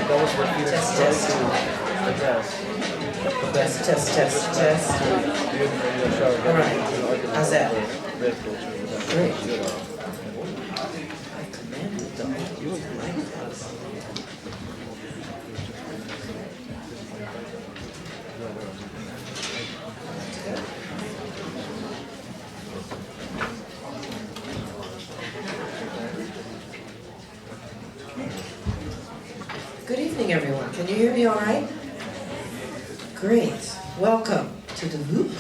Test, test. Test, test, test, test. All right. How's that? Great. I commanded them. Good evening, everyone. Can you hear me all right? Great. Welcome to the Loop.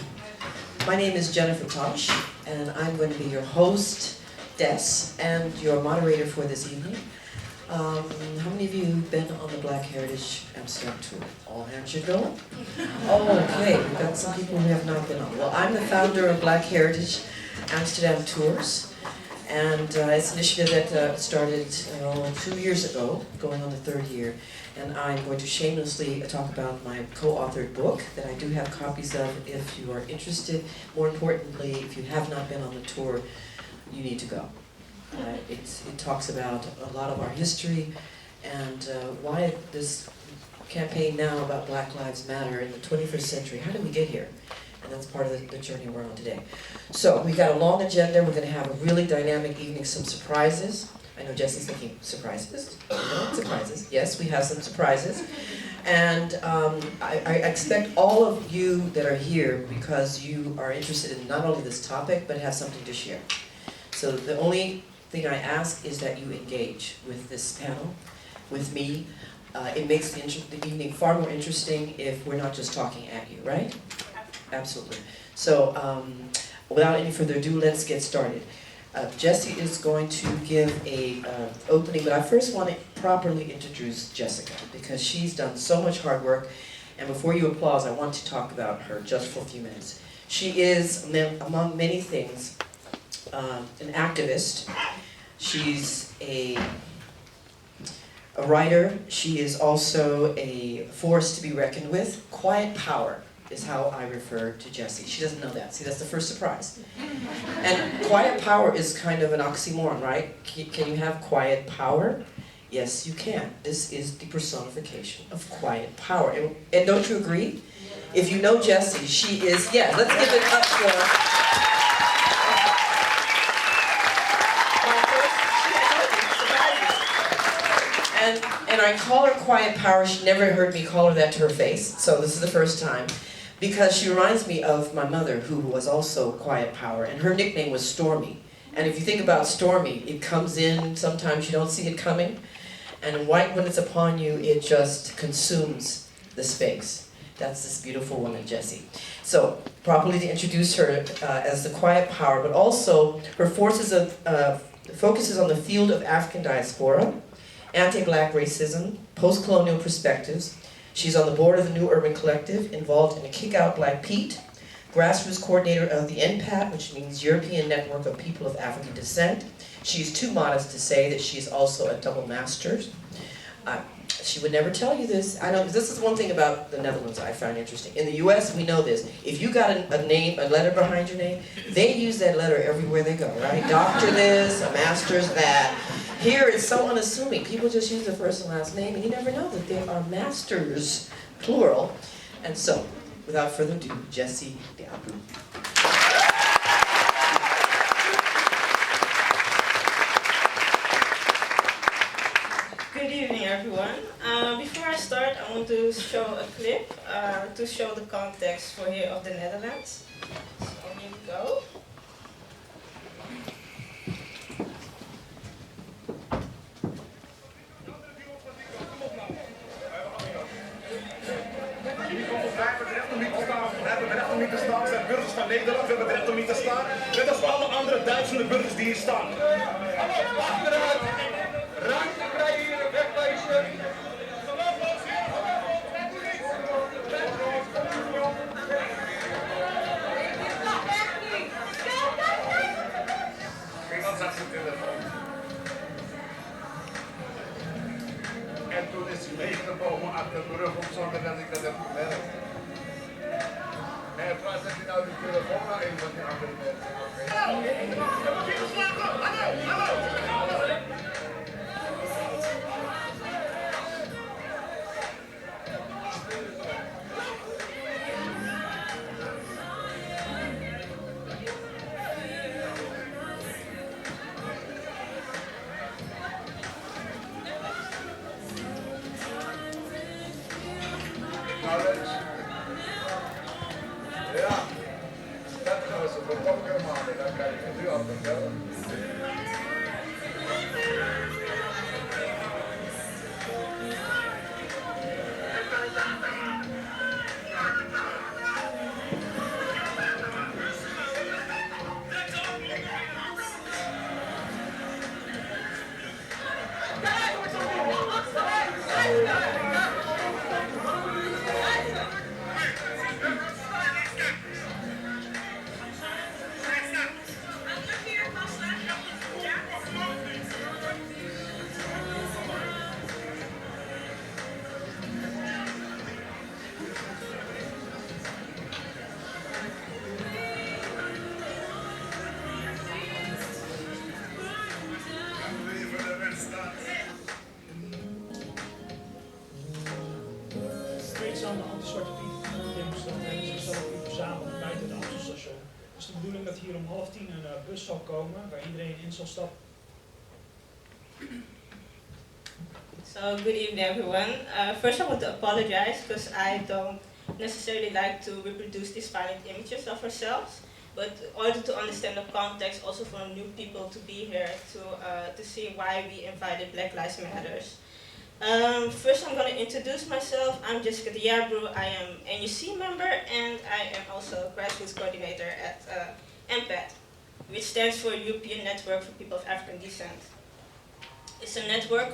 My name is Jennifer Tosh, and I'm going to be your host, Des, and your moderator for this evening. How many of you have been on the Black Heritage Amsterdam tour? All hands should go up. Oh, okay. We've got some people who have not been on. Well, I'm the founder of Black Heritage Amsterdam Tours. And it's an initiative that started 2 years ago, going on the third year. And I'm going to shamelessly talk about my co-authored book that I do have copies of if you are interested. More importantly, if you have not been on the tour, you need to go. It talks about a lot of our history and why this campaign now about Black Lives Matter in the 21st century. How did we get here? And that's part of the journey we're on today. So we got a long agenda. We're going to have a really dynamic evening, some surprises. I know Jesse's thinking, surprises? No, surprises. Yes, we have some surprises. And I expect all of you that are here because you are interested in not only this topic, but have something to share. So the only thing I ask is that you engage with this panel, with me. It makes the evening far more interesting if we're not just talking at you, right? Absolutely. So, without any further ado, let's get started. Jesse is going to give a opening, but I first want to properly introduce Jessica because she's done so much hard work. And before you applause, I want to talk about her just for a few minutes. She is, among many things, an activist. She's a writer. She is also a force to be reckoned with. Quiet power is how I refer to Jessie. She doesn't know that. See, that's the first surprise. And quiet power is kind of an oxymoron, right? Can you have quiet power? Yes, you can. This is the personification of quiet power. And don't you agree? If you know Jessie, she is, yeah, let's give it up for her. And I call her quiet power. She never heard me call her that to her face, so this is the first time. Because she reminds me of my mother, who was also quiet power, and her nickname was Stormy. And if you think about Stormy, it comes in, sometimes you don't see it coming, and right when it's upon you, it just consumes the space. That's this beautiful woman, Jessie. So, properly to introduce her as the quiet power, but also her focuses on the field of African diaspora, anti-Black racism, post-colonial perspectives. She's on the board of the New Urban Collective, involved in a Kick Out Black Pete, grassroots coordinator of the NPAT, which means European Network of People of African Descent. She's too modest to say that she's also a double master's. She would never tell you this. I know, this is one thing about the Netherlands I found interesting. In the US, we know this. If you got a name, a letter behind your name, they use that letter everywhere they go, right? Doctor this, a master's that. Here it's so unassuming. People just use their first and last name, and you never know that they are masters, plural. And so, without further ado, Jessie Diabu. Good evening, everyone. Before I start, I want to show a clip to show the context for here of the Netherlands. So here we go. We hebben het recht om niet te staan. We zijn burgers van Nederland. We hebben het recht om niet te staan. Net als alle andere duizenden burgers die hier staan. Achteruit. Ruimte krijgen hier. Wegwijzen. Iemand zag zijn telefoon. En toen is hij meegenomen achter de rug om zonder dat ik dat heb gemerkt. Nee, waar zet je nou die telefoon naar een van die andere mensen? staan de anti-Zwarte Piet Games hebben zichzelf hier verzameld bij het Amstelstation. Het is de bedoeling dat hier om 9:30 een bus zal komen waar iedereen in zal stappen. So, good evening everyone. First I want to apologize because I don't necessarily like to reproduce these violent images of ourselves, but in order to understand the context also for new people to be here to see why we invited Black Lives Matters. First I'm going to introduce myself. I'm Jessica Diabru. I am NUC member and I am also a grassroots coordinator at MPAT, which stands for European Network for People of African Descent. It's a network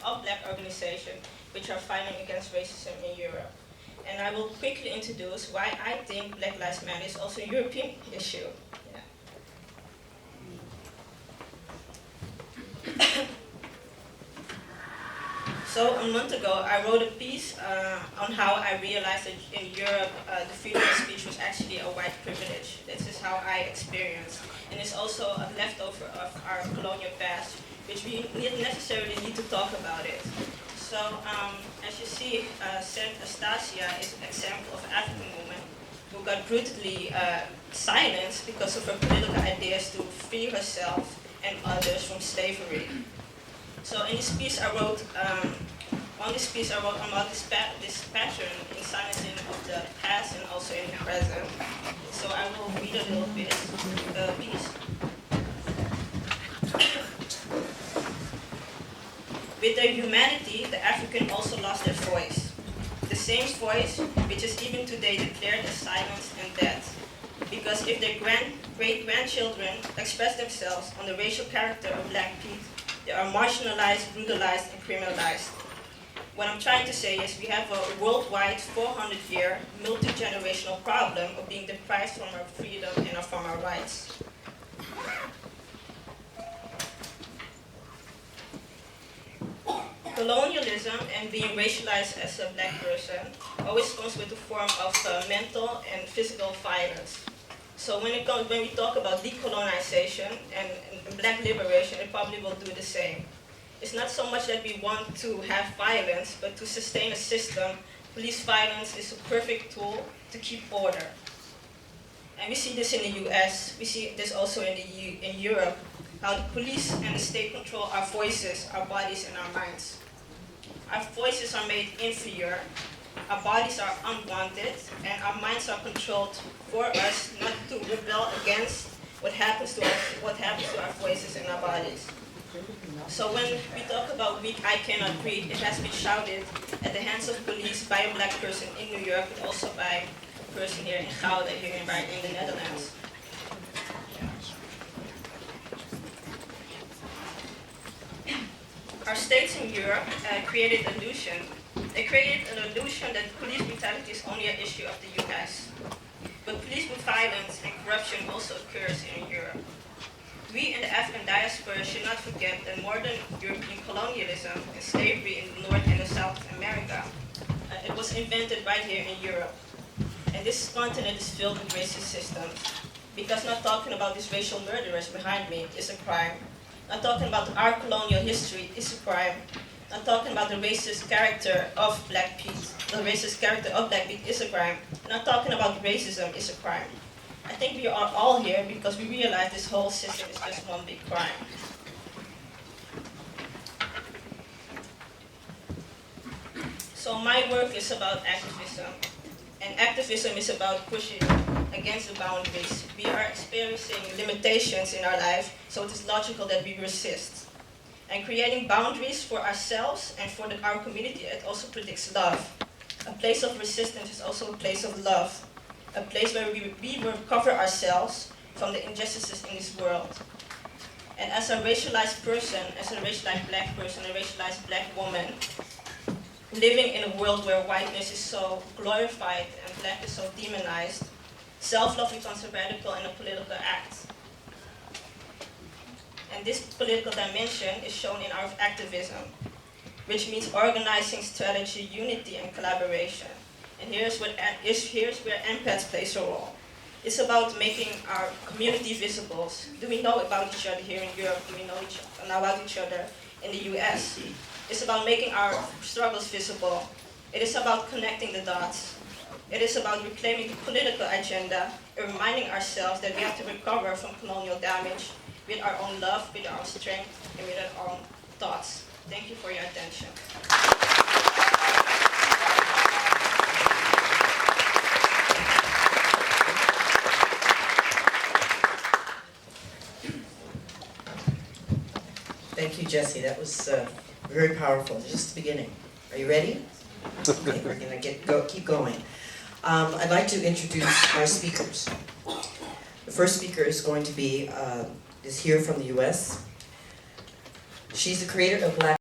of Black organizations which are fighting against racism in Europe. And I will quickly introduce why I think Black Lives Matter is also a European issue. Yeah. So a month ago, I wrote a piece on how I realized that in Europe, the freedom of speech was actually a white privilege. This is how I experienced. And it's also a leftover of our colonial past, which we not necessarily need to talk about it. So, as you see, Saint Astasia is an example of an African woman who got brutally silenced because of her political ideas to free herself and others from slavery. So in this piece I wrote, about this pattern in silencing of the past and also in the present. So I will read a little bit the piece. With their humanity, the African also lost their voice. The same voice which is even today declared as silence and dead. Because if their great-grandchildren express themselves on the racial character of Black people, they are marginalized, brutalized, and criminalized. What I'm trying to say is we have a worldwide 400-year, multi-generational problem of being deprived from our freedom and from our rights. Colonialism and being racialized as a Black person always comes with a form of mental and physical violence. So when we talk about decolonization and Black liberation, it probably will do the same. It's not so much that we want to have violence, but to sustain a system, police violence is a perfect tool to keep order. And we see this in the US, we see this also in Europe, how the police and the state control our voices, our bodies, and our minds. Our voices are made inferior, our bodies are unwanted, and our minds are controlled for us not to rebel against what happens to our voices and our bodies. So when we talk about weak, I cannot breathe, it has been shouted at the hands of police by a Black person in New York, but also by a person here in Gouda, here in the Netherlands. Our states in Europe created an illusion that police brutality is only an issue of the US. But police violence and corruption also occurs in Europe. We in the African diaspora should not forget that modern European colonialism and slavery in North and South America, it was invented right here in Europe. And this continent is filled with racist systems. Because not talking about these racial murderers behind me is a crime. Not talking about our colonial history is a crime. Not talking about the racist character of Black people. The racist character of Black people is a crime. Not talking about racism is a crime. I think we are all here because we realize this whole system is just one big crime. So my work is about activism. And activism is about pushing against the boundaries. We are experiencing limitations in our life, so it is logical that we resist. And creating boundaries for ourselves and for our community, it also predicts love. A place of resistance is also a place of love. A place where we recover ourselves from the injustices in this world. And as a racialized person, as a racialized Black person, a racialized Black woman, living in a world where whiteness is so glorified and Black is so demonized, self-love becomes a radical and a political act. And this political dimension is shown in our activism, which means organizing, strategy, unity, and collaboration. And here's where empaths plays a role. It's about making our community visible. Do we know about each other here in Europe? Do we know about each other in the US? It's about making our struggles visible. It is about connecting the dots. It is about reclaiming the political agenda and reminding ourselves that we have to recover from colonial damage with our own love, with our own strength, and with our own thoughts. Thank you for your attention. Thank you, Jesse. That was very powerful. Just the beginning. Are you ready? Okay, we're gonna keep going. I'd like to introduce our speakers. The first speaker is going to be is here from the U.S. She's the creator of Black